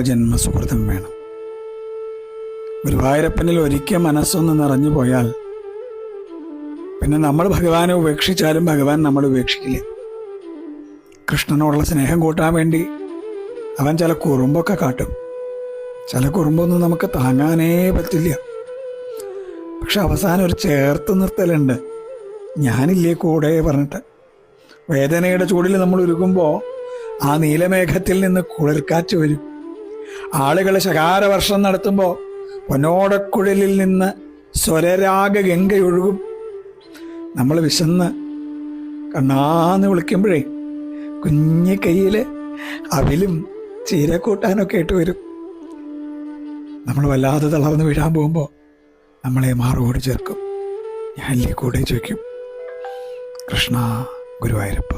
പൂർവജന്മ സുഹൃതം വേണം. ഗുരുവായൂരപ്പനിൽ ഒരിക്കൽ മനസ്സൊന്ന് നിറഞ്ഞു പോയാൽ പിന്നെ നമ്മൾ ഭഗവാനെ ഉപേക്ഷിച്ചാലും ഭഗവാൻ നമ്മൾ ഉപേക്ഷിക്കില്ല. കൃഷ്ണനോടുള്ള സ്നേഹം കൂട്ടാൻ വേണ്ടി അവൻ ചില കുറുമ്പൊക്കെ കാട്ടും. ചില കുറുമ്പൊന്നും നമുക്ക് താങ്ങാനേ പറ്റില്ല. പക്ഷെ അവസാനം ഒരു ചേർത്ത് നിർത്തലുണ്ട്, ഞാനില്ലേ കൂടെ പറഞ്ഞിട്ട്. വേദനയുടെ ചൂടിൽ നമ്മൾ ഉരുകുമ്പോൾ ആ നീലമേഘത്തിൽ നിന്ന് കുളിർക്കാറ്റ് വരും. ആളുകൾ ശകാരവർഷം നടത്തുമ്പോൾ പൊന്നോടക്കുഴലിൽ നിന്ന് സ്വരരാഗ ഗംഗയൊഴുകും. നമ്മൾ വിശന്ന് കണ്ണാന്ന് വിളിക്കുമ്പോഴേ കുഞ്ഞി കയ്യിൽ അവിലും ചീരക്കൂട്ടാനൊക്കെ ഇട്ട് വരും. നമ്മൾ വല്ലാതെ തളർന്ന് വീഴാൻ പോകുമ്പോൾ നമ്മളെ മാറോട് ചേർക്കും, ഞാനില്ലേ കൂടെ ചോദിക്കും. കൃഷ്ണ, ഗുരുവായൂരപ്പ.